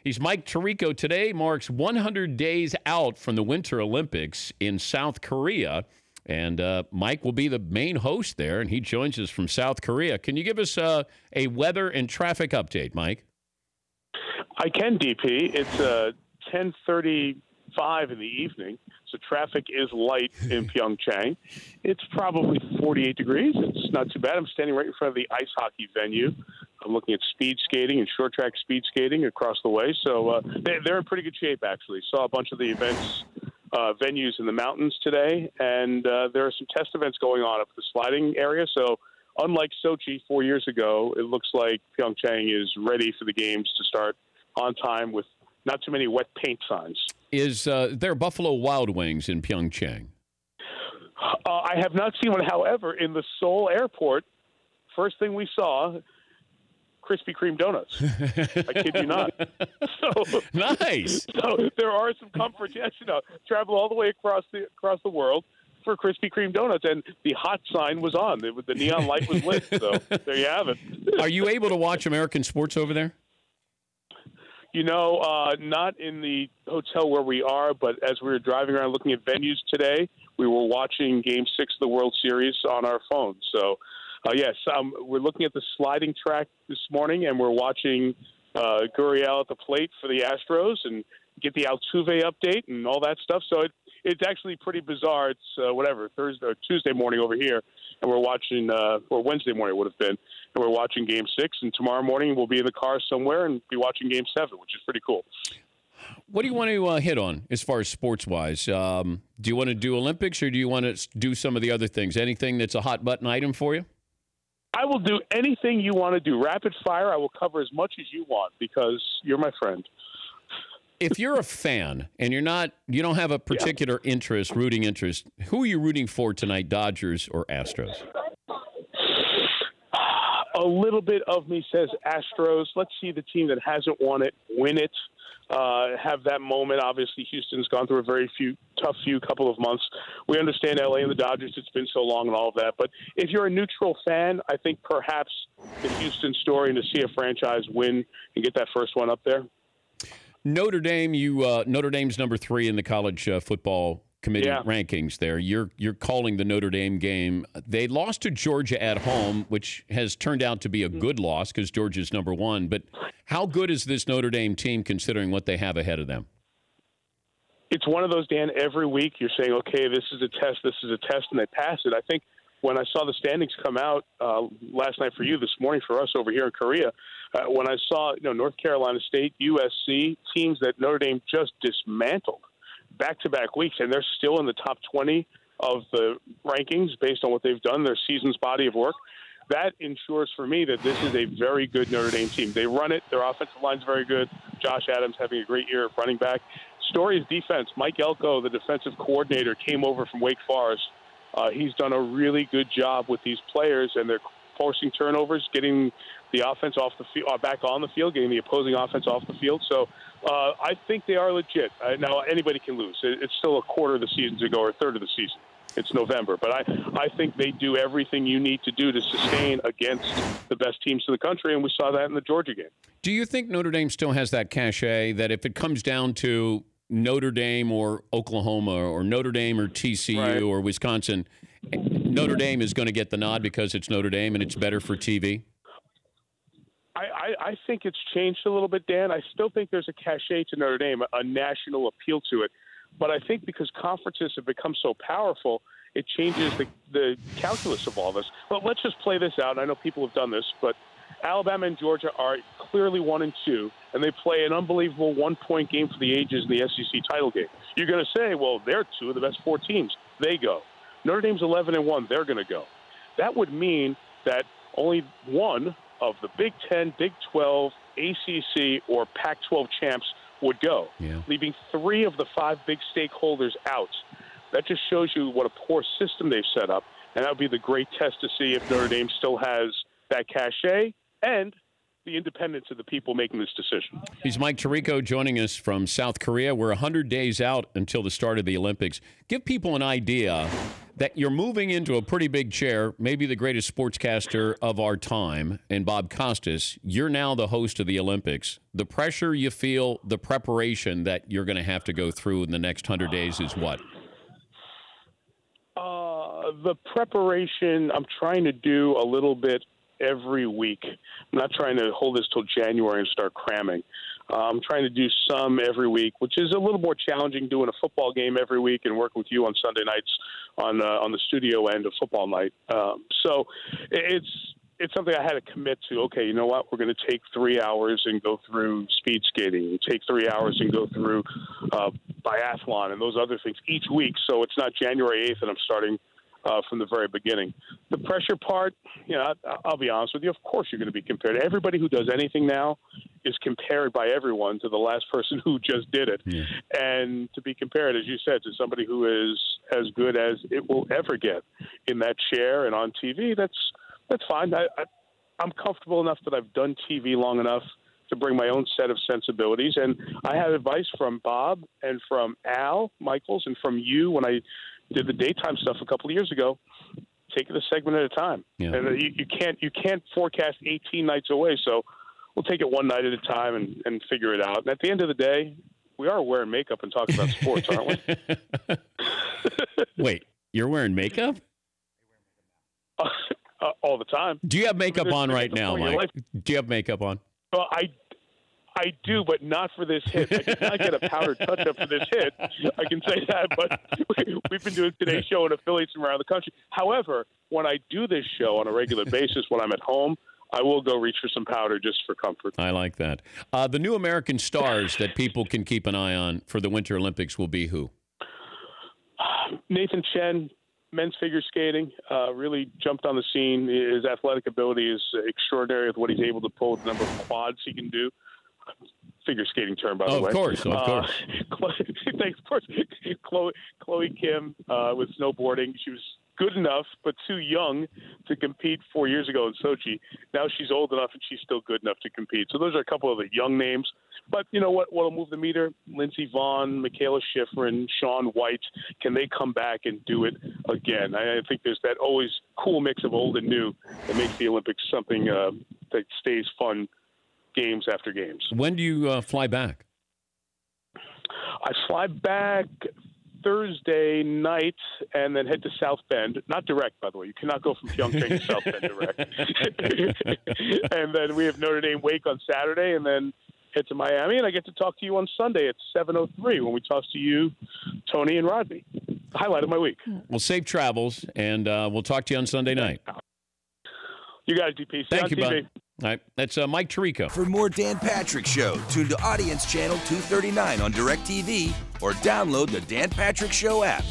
He's Mike Tirico. Today marks 100 days out from the Winter Olympics in South Korea. And Mike will be the main host there, and he joins us from South Korea. Can you give us a weather and traffic update, Mike? I can, DP. It's 10:35 in the evening, so traffic is light in Pyeongchang. It's probably 48 degrees. It's not too bad. I'm standing right in front of the ice hockey venue. I'm looking at speed skating and short track speed skating across the way. So they're in pretty good shape, actually. Saw a bunch of the events, venues in the mountains today, and there are some test events going on up the sliding area. So unlike Sochi 4 years ago, it looks like Pyeongchang is ready for the games to start on time with not too many wet paint signs. Is there Buffalo Wild Wings in Pyeongchang? I have not seen one. However, in the Seoul airport, first thing we saw, Krispy Kreme donuts. I kid you not. So, nice. So there are some comforts. Yes, travel all the way across the world for Krispy Kreme donuts, and the hot sign was on. The neon light was lit. So there you have it. Are you able to watch American sports over there? Not in the hotel where we are, but as we were driving around looking at venues today, we were watching Game 6 of the World Series on our phones. So, yes, we're looking at the sliding track this morning, and we're watching Gurriel at the plate for the Astros and get the Altuve update and all that stuff. So it's actually pretty bizarre. It's Thursday or Tuesday morning over here, and we're watching, or Wednesday morning it would have been, and we're watching Game 6, and tomorrow morning we'll be in the car somewhere and be watching Game 7, which is pretty cool. What do you want to hit on as far as sports-wise? Do you want to do Olympics, or do you want to do some of the other things? Anything that's a hot-button item for you? I will do anything you want to do. Rapid fire, I will cover as much as you want because you're my friend. If you're a fan and you don't have a particular rooting interest, who are you rooting for tonight, Dodgers or Astros? A little bit of me says Astros. Let's see the team that hasn't won it win it. Have that moment. Obviously, Houston's gone through a very tough couple of months. We understand LA and the Dodgers. It's been so long and all of that. But if you're a neutral fan, I think perhaps the Houston story and to see a franchise win and get that first one up there. Notre Dame, Notre Dame's number 3 in the college football committee rankings there. You're calling the Notre Dame game. They lost to Georgia at home, which has turned out to be a good loss because Georgia's number 1. But how good is this Notre Dame team considering what they have ahead of them? It's one of those, Dan, every week you're saying, okay, this is a test, and they pass it. I think when I saw the standings come out last night for you, this morning for us over here in Korea, when I saw North Carolina State, USC, teams that Notre Dame just dismantled back-to-back weeks, and they're still in the top 20 of the rankings based on what they've done, their season's body of work. That ensures for me that this is a very good Notre Dame team. They run it. Their offensive line's very good. Josh Adams having a great year at running back. Story is defense. Mike Elko, the defensive coordinator, came over from Wake Forest. He's done a really good job with these players, and they're forcing turnovers, getting the offense off the field, back on the field, getting the opposing offense off the field. So I think they are legit. Now, anybody can lose. It's still a quarter of the season to go, or a third of the season. It's November. But I think they do everything you need to do to sustain against the best teams in the country, and we saw that in the Georgia game. Do you think Notre Dame still has that cachet that if it comes down to Notre Dame or Oklahoma or Notre Dame or TCU or Wisconsin, Notre Dame is going to get the nod because it's Notre Dame and it's better for TV? I think it's changed a little bit, Dan. I still think there's a cachet to Notre Dame, a national appeal to it. But I think because conferences have become so powerful, it changes the calculus of all this. But let's just play this out. I know people have done this, but Alabama and Georgia are clearly 1 and 2, and they play an unbelievable 1-point game for the ages in the SEC title game. You're going to say, well, they're 2 of the best 4 teams. They go. Notre Dame's 11 and 1. They're going to go. That would mean that only one of the Big 10, Big 12, ACC, or Pac-12 champs would go, leaving 3 of the 5 big stakeholders out. That just shows you what a poor system they've set up, and that would be the great test to see if Notre Dame still has that cachet and the independence of the people making this decision. He's Mike Tirico joining us from South Korea. We're 100 days out until the start of the Olympics. Give people an idea that you're moving into a pretty big chair, maybe the greatest sportscaster of our time, and Bob Costas. You're now the host of the Olympics. The pressure you feel, the preparation that you're going to have to go through in the next 100 days is what? The preparation, I'm trying to do a little bit every week. I'm not trying to hold this till January and start cramming. I'm trying to do some every week, which is a little more challenging doing a football game every week and working with you on Sunday nights on the studio end of football night. So it's something I had to commit to. Okay, you know what? We're going to take 3 hours and go through speed skating. Take 3 hours and go through biathlon and those other things each week. So it's not January 8th and I'm starting from the very beginning. The pressure part, I'll be honest with you, of course you're going to be compared. Everybody who does anything now is compared by everyone to the last person who just did it. Yeah. And to be compared, as you said, to somebody who is as good as it will ever get in that chair and on TV, that's fine. I'm comfortable enough that I've done TV long enough to bring my own set of sensibilities. And I had advice from Bob and from Al Michaels and from you when I did the daytime stuff a couple of years ago. Take it a segment at a time. Yeah. And you can't forecast 18 nights away. So we'll take it one night at a time and figure it out. And at the end of the day, we are wearing makeup and talking about sports, aren't we? Wait, you're wearing makeup? All the time. Do you have makeup on right now, Mike? Do you have makeup on? Well, I do, but not for this hit. I did not get a powdered touch-up for this hit. I can say that, but we've been doing today's show in affiliates from around the country. However, when I do this show on a regular basis, when I'm at home, I will go reach for some powder just for comfort. I like that. The new American stars that people can keep an eye on for the Winter Olympics will be who? Nathan Chen, men's figure skating, really jumped on the scene. His athletic ability is extraordinary with what he's able to pull with the number of quads he can do. Figure skating term, by the way. Of course. Thanks, of course. Chloe Kim with snowboarding. She was good enough, but too young to compete 4 years ago in Sochi. Now she's old enough, and she's still good enough to compete. So those are a couple of the young names. But you know what'll move the meter? Lindsey Vonn, Michaela Schifrin, Shaun White. Can they come back and do it again? I think there's that always cool mix of old and new that makes the Olympics something that stays fun games after games. When do you fly back? I fly back Thursday night and then head to South Bend. Not direct, by the way. You cannot go from Pyeongchang to South Bend direct. And then we have Notre Dame Wake on Saturday and then head to Miami. And I get to talk to you on Sunday at 7:03 when we talk to you, Tony and Rodney. The highlight of my week. Well, safe travels, and we'll talk to you on Sunday night. You guys, DP. Thank you, bud. All right, that's Mike Tirico. For more Dan Patrick Show, tune to Audience Channel 239 on DirecTV or download the Dan Patrick Show app.